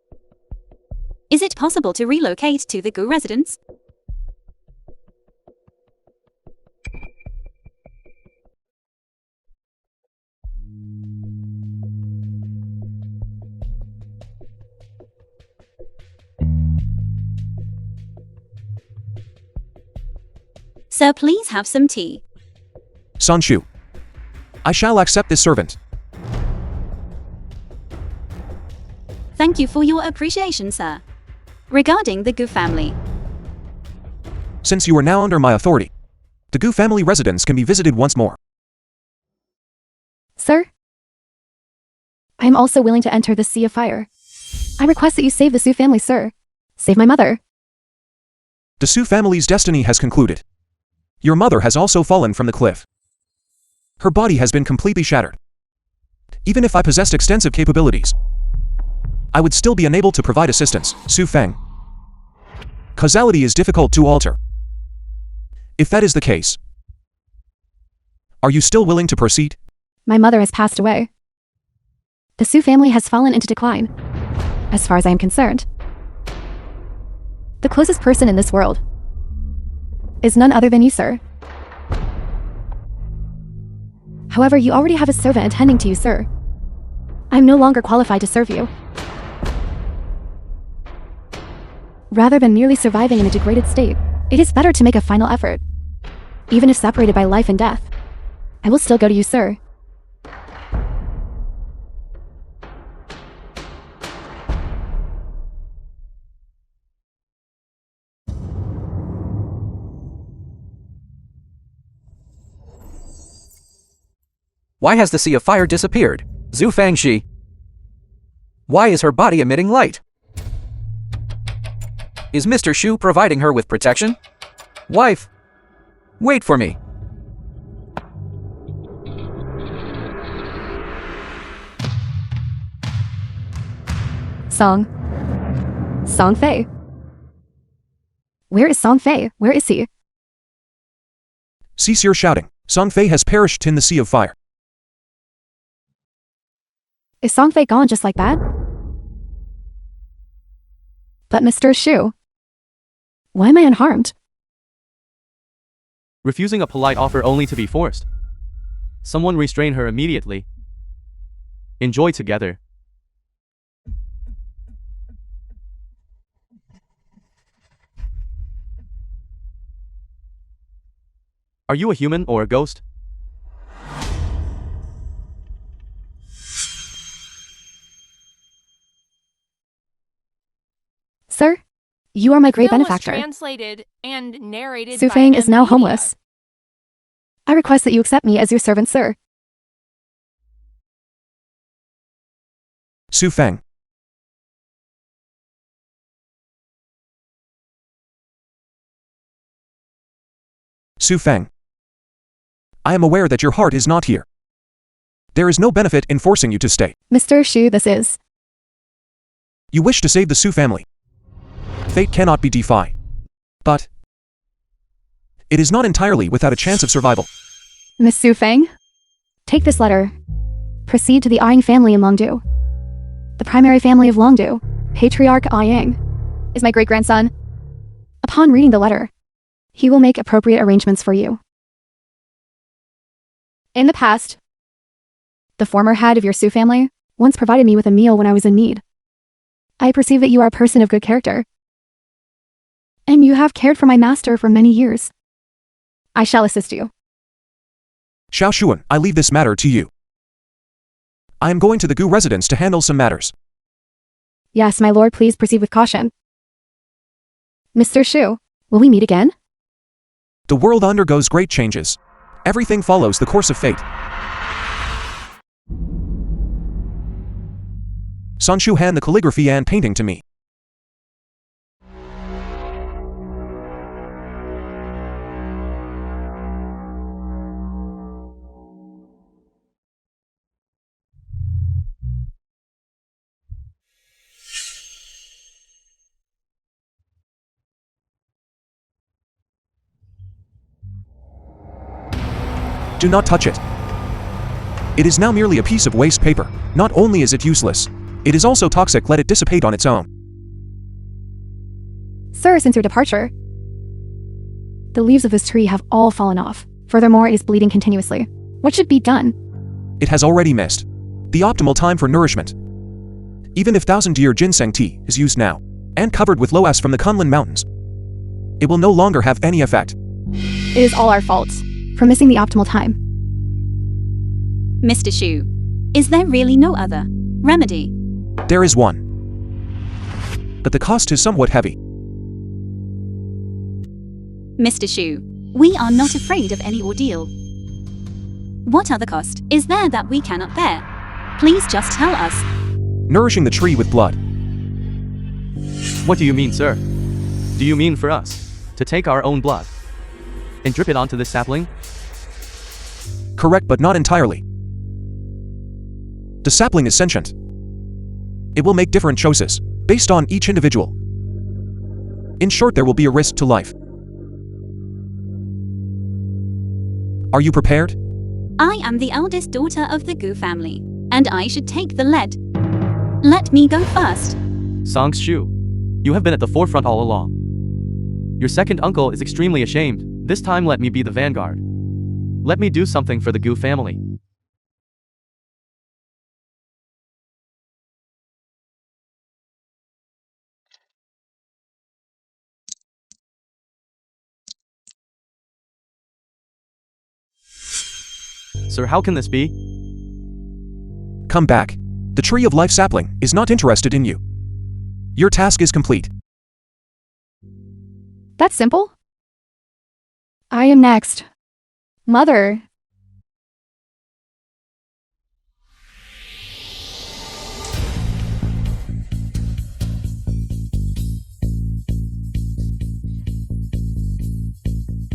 is it possible to relocate to the Gu residence? Sir, please have some tea. Song-soo, I shall accept this servant. Thank you for your appreciation, sir. Regarding the Gu family, Since you are now under my authority, the Gu family residence can be visited once more. Sir? I am also willing to enter the sea of fire. I request that you save the Su family, sir. Save my mother. The Su family's destiny has concluded. Your mother has also fallen from the cliff. Her body has been completely shattered. Even if I possessed extensive capabilities, I would still be unable to provide assistance, Su Feng. Causality is difficult to alter. If that is the case, are you still willing to proceed? My mother has passed away. The Su family has fallen into decline, as far as I am concerned. The closest person in this world is none other than you, sir. However, you already have a servant attending to you, sir. I'm no longer qualified to serve you. Rather than merely surviving in a degraded state, it is better to make a final effort. Even if separated by life and death, I will still go to you, sir. Why has the sea of fire disappeared? Zhu Fangxi. Why is her body emitting light? Is Mr. Shu providing her with protection? Wife, wait for me. Song Fei. Where is Song Fei? Where is he? Cease your shouting. Song Fei has perished in the sea of fire. Is Song Fei gone just like that? But Mr. Shu, why am I unharmed? refusing a polite offer only to be forced. Someone restrain her immediately. Enjoy together. Are you a human or a ghost? Sir, you are my great Film was benefactor. translated and narrated Su by Fang is M. now Media. homeless. I request that you accept me as your servant, sir. Su Feng. Su Feng. I am aware that your heart is not here. There is no benefit in forcing you to stay. Mr. Shu, this is. You wish to save the Su family. Fate cannot be defied. But it is not entirely without a chance of survival. Miss Su Fang? Take this letter. Proceed to the Ying family in Longdu. The primary family of Longdu, Patriarch Ying, is my great-grandson. Upon reading the letter, he will make appropriate arrangements for you. In the past, the former head of your Su family once provided me with a meal when I was in need. I perceive that you are a person of good character, and you have cared for my master for many years. I shall assist you. Xiao Shuan, I leave this matter to you. I am going to the Gu residence to handle some matters. Yes, my lord, please proceed with caution. Mr. Shu, will we meet again? The world undergoes great changes. Everything follows the course of fate. Sun Shu hand the calligraphy and painting to me. Do not touch it. It is now merely a piece of waste paper. Not only is it useless, it is also toxic. Let it dissipate on its own. Sir, since your departure, the leaves of this tree have all fallen off. Furthermore, it is bleeding continuously. What should be done? It has already missed the optimal time for nourishment. Even if 1,000-year ginseng tea is used now, and covered with loess from the Kunlun Mountains, it will no longer have any effect. It is all our fault for missing the optimal time. Mr. Shu, is there really no other remedy? There is one. But the cost is somewhat heavy. Mr. Shu, we are not afraid of any ordeal. What other cost is there that we cannot bear? Please just tell us. Nourishing the tree with blood. What do you mean, sir? Do you mean for us to take our own blood and drip it onto this sapling? Correct, but not entirely. The sapling is sentient. It will make different choices, based on each individual. In short, there will be a risk to life. Are you prepared? I am the eldest daughter of the Gu family, and I should take the lead. Let me go first. Sang Shu, you have been at the forefront all along. Your second uncle is extremely ashamed. This time let me be the vanguard. Let me do something for the Gu family. Sir, how can this be? Come back. The tree of life sapling is not interested in you. Your task is complete. That's simple. I am next. Mother.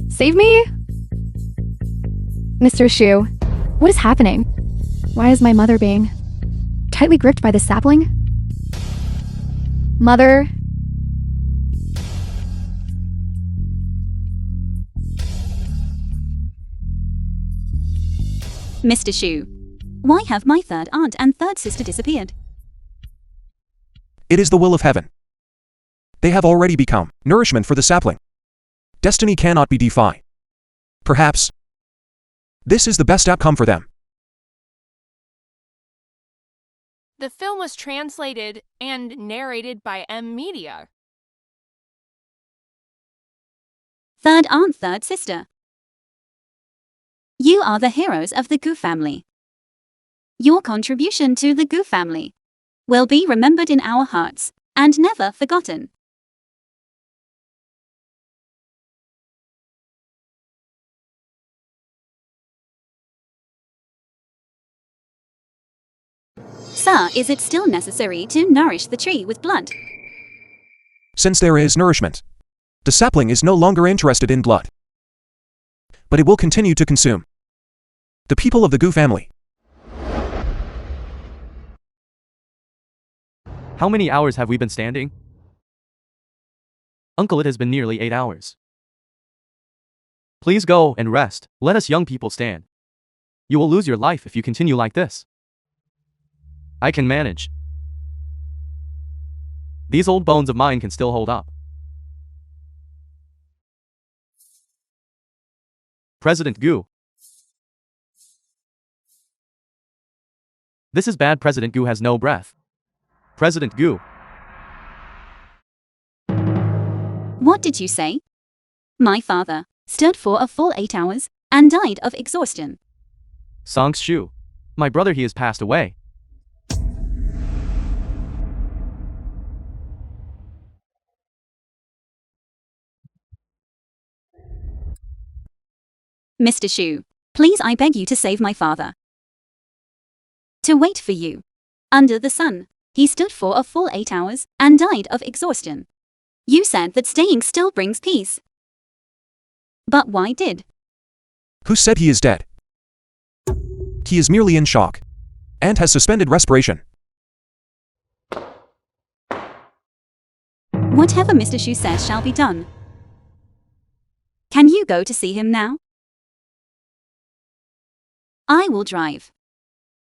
Save me? Mr. Shu, what is happening? Why is my mother being tightly gripped by the sapling? Mother. Mr. Shu, why have my third aunt and third sister disappeared? It is the will of heaven. They have already become nourishment for the sapling. Destiny cannot be defied. Perhaps this is the best outcome for them. The film was translated and narrated by Media. Third aunt, third sister. You are the heroes of the Gu family. Your contribution to the Gu family will be remembered in our hearts and never forgotten. Sir, is it still necessary to nourish the tree with blood? Since there is nourishment, the sapling is no longer interested in blood, but it will continue to consume the people of the Gu family. How many hours have we been standing? Uncle, it has been nearly 8 hours. Please go and rest. Let us young people stand. You will lose your life if you continue like this. I can manage. These old bones of mine can still hold up. President Gu. This is bad. President Gu has no breath. President Gu. What did you say? My father stood for a full 8 hours and died of exhaustion. Song's Shu. My brother, he has passed away. Mr. Shu, please, I beg you to save my father. To wait for you. Under the sun, he stood for a full 8 hours and died of exhaustion. You said that staying still brings peace. But why did? Who said he is dead? He is merely in shock and has suspended respiration. Whatever Mr. Shu says shall be done. Can you go to see him now? I will drive.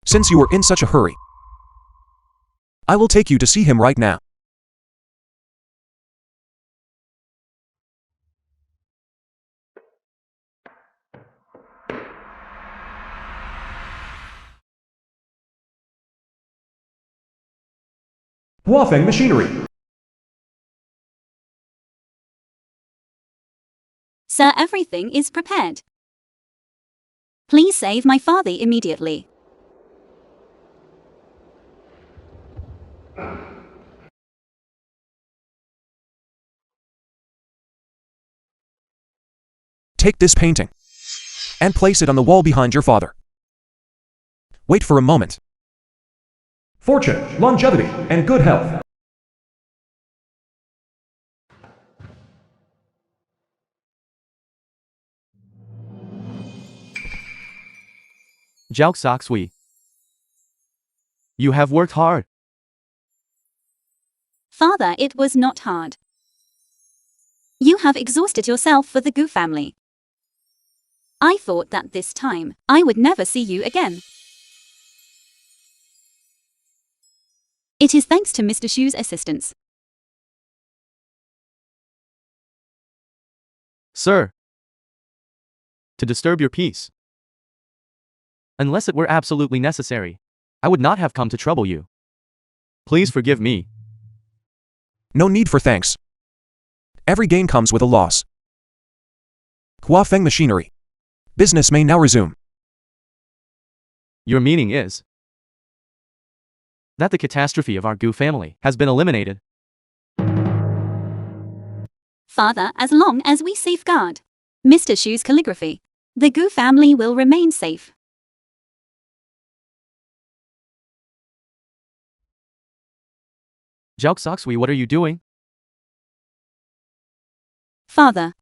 Since you are in such a hurry, I will take you to see him right now. Defying machinery. Sir, everything is prepared. Please save my father immediately. Take this painting and place it on the wall behind your father. Wait for a moment. Fortune, longevity, and good health. Jiao Soxui. You have worked hard. Father, it was not hard. You have exhausted yourself for the Gu family. I thought that this time I would never see you again. It is thanks to Mr. Shu's assistance. Sir. To disturb your peace. Unless it were absolutely necessary, I would not have come to trouble you. Please forgive me. No need for thanks. Every gain comes with a loss. Defying machinery. Business may now resume. Your meaning is that the catastrophe of our Gu family has been eliminated. Father, as long as we safeguard Mr. Shu's calligraphy, the Gu family will remain safe. Jiao Soxui, what are you doing? Father,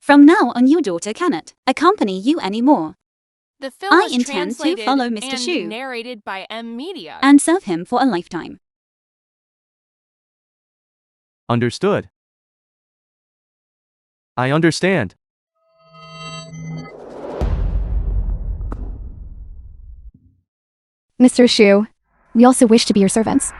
from now on your daughter cannot accompany you anymore. The film I was intend to translated follow Mr. and Shu narrated by Media. and serve him for a lifetime. Understood. I understand. Mr. Shu, we also wish to be your servants.